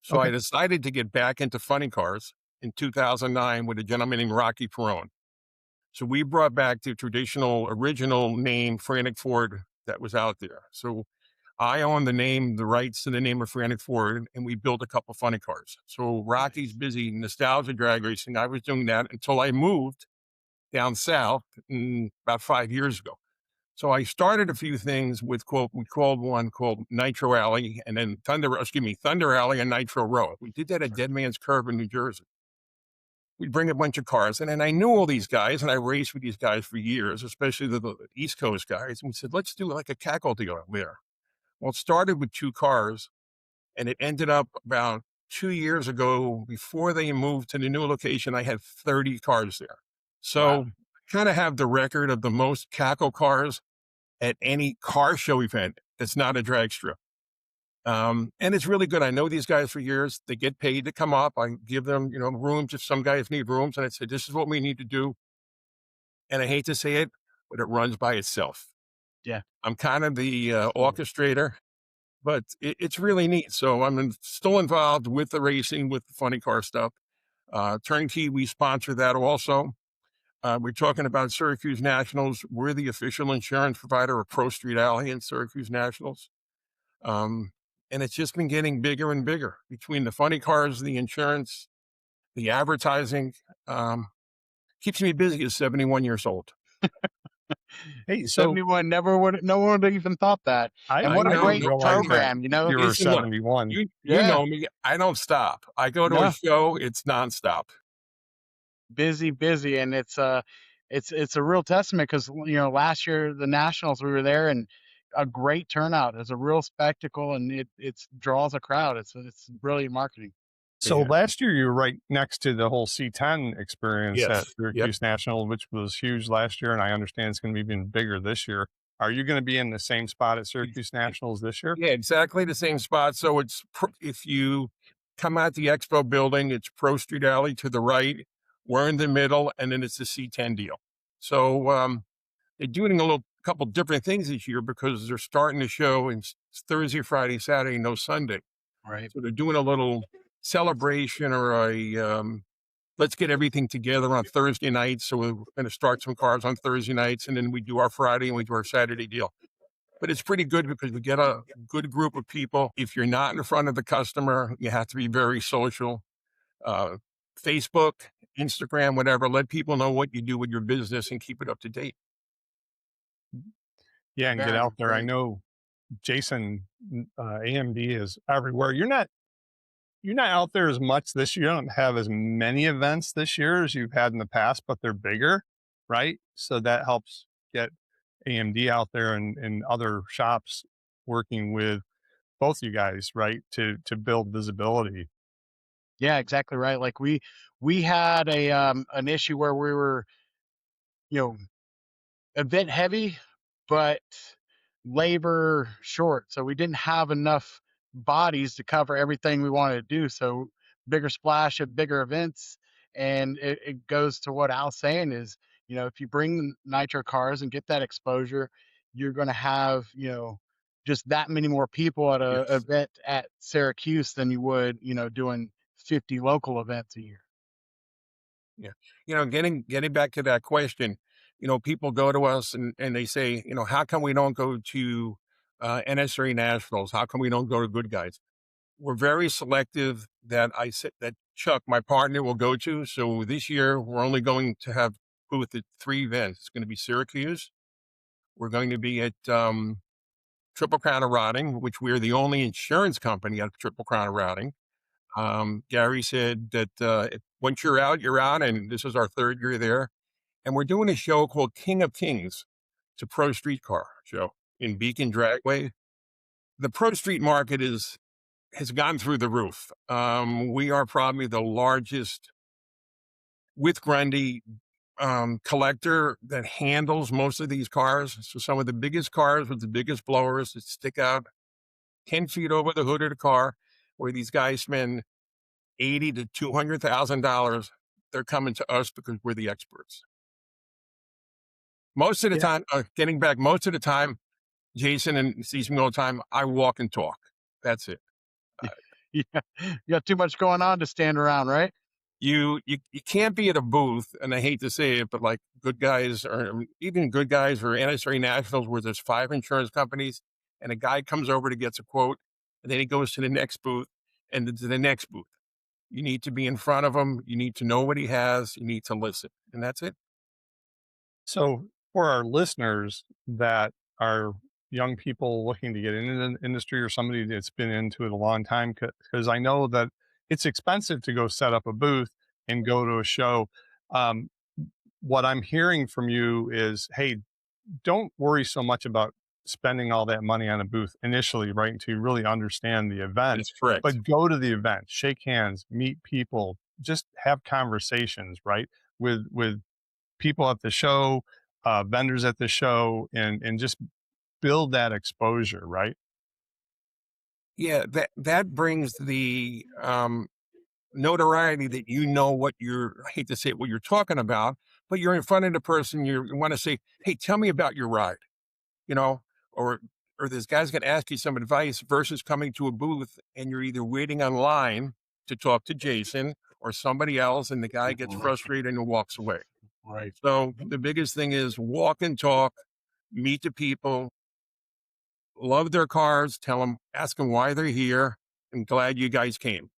So I Okay. decided to get back into funny cars in 2009 with a gentleman named Rocky Perone. So we brought back the traditional original name Frantic Ford that was out there. So I own the name, the rights to the name of Frantic Ford, and we built a couple funny cars. So Rocky's Nice. busy nostalgia drag racing. I was doing that until I moved down south about 5 years ago. So I started a few things with we called one called Nitro Alley and then Thunder Alley and Nitro Row. We did that at Dead Man's Curve in New Jersey. We'd bring a bunch of cars and then I knew all these guys and I raced with these guys for years, especially the East Coast guys. And we said, let's do like a cackle deal there. Well, it started with two cars and it ended up about 2 years ago before they moved to the new location. I had 30 cars there. Wow. So kind of have the record of the most cackle cars at any car show event that's not a drag strip. And it's really good. I know these guys for years. They get paid to come up. I give them, rooms if some guys need rooms. And I say, this is what we need to do. And I hate to say it, but it runs by itself. Yeah. I'm kind of the orchestrator, but it's really neat. So I'm still involved with the racing, with the funny car stuff. TurnKey, we sponsor that also. We're talking about Syracuse Nationals. We're the official insurance provider of Pro Street Alley and Syracuse Nationals. And it's just been getting bigger and bigger between the funny cars, the insurance, the advertising. Keeps me busy at 71 years old. Hey, 71, no one would have even thought that. And I what a know. great realize that program, you know? you were Listen, look, 71. you Yeah. know me. I don't stop. I go to a No. show. It's nonstop. Busy, and it's a real testament because last year the Nationals we were there and a great turnout. It's a real spectacle and it draws a crowd. It's brilliant marketing. So Yeah. last year you were right next to the whole C10 experience Yes. at Syracuse National, which was huge last year, and I understand it's going to be even bigger this year. Are you going to be in the same spot at Syracuse Nationals this year? Yeah, exactly the same spot. So if you come out the expo building, it's Pro Street Alley to the right. We're in the middle, and then it's the C10 deal. So they're doing a couple different things this year because they're starting the show in Thursday, Friday, Saturday, no Sunday. Right. So they're doing a little celebration or let's get everything together on Thursday nights. So we're going to start some cars on Thursday nights, and then we do our Friday and we do our Saturday deal. But it's pretty good because we get a good group of people. If you're not in front of the customer, you have to be very social. Facebook, Instagram, whatever, let people know what you do with your business and keep it up to date. Yeah, and get Very, out there. I very. know Jason, AMD is everywhere. You're not out there as much this year. You don't have as many events this year as you've had in the past, but they're bigger, right? So that helps get AMD out there and other shops working with both you guys, right? To build visibility. Yeah, exactly right. Like we had an issue where we were, you know, event heavy, but labor short. So we didn't have enough bodies to cover everything we wanted to do. So bigger splash at bigger events. And it goes to what Al's saying is, if you bring nitro cars and get that exposure, you're going to have, just that many more people at a Yes. event at Syracuse than you would, doing 50 local events a year. Yeah. Getting back to that question, people go to us and they say, how come we don't go to NSRA Nationals? How come we don't go to Good Guys? We're very selective that Chuck, my partner, will go to. So this year we're only going to have booth at 3 events. It's going to be Syracuse. We're going to be at Triple Crown of Routing, which we're the only insurance company at Triple Crown of Routing. Gary said that once you're out, and this is our 3rd year there. And we're doing a show called King of Kings. It's a pro street car show in Beacon Dragway. The pro street market has gone through the roof. We are probably the largest with Grundy collector that handles most of these cars. So some of the biggest cars with the biggest blowers that stick out 10 feet over the hood of the car, where these guys spend $80,000 to $200,000. They're coming to us because we're the experts. Most of the time, Jason and sees me all the time, I walk and talk. That's it. Yeah, you got too much going on to stand around, right? You can't be at a booth, and I hate to say it, but like Good Guys or even Good Guys or NSRA Nationals where there's 5 insurance companies and a guy comes over to get a quote, and then he goes to the next booth and to the next booth. You need to be in front of him. You need to know what he has. You need to listen, and that's it. So for our listeners that are young people looking to get into the industry or somebody that's been into it a long time, because I know that it's expensive to go set up a booth and go to a show. Um, what I'm hearing from you is, hey, don't worry so much about spending all that money on a booth initially, right? Until you really understand the event, That's correct. but go to the event, shake hands, meet people, just have conversations, right? With people at the show, vendors at the show, and just build that exposure, right? Yeah, that brings the notoriety that you know what I hate to say it, what you're talking about, but you're in front of the person. You want to say, "Hey, tell me about your ride," you know, or this guy's going to ask you some advice versus coming to a booth and you're either waiting online to talk to Jason or somebody else, and the guy gets frustrated and walks away. Right. So the biggest thing is walk and talk, meet the people, love their cars, tell them, ask them why they're here, and glad you guys came.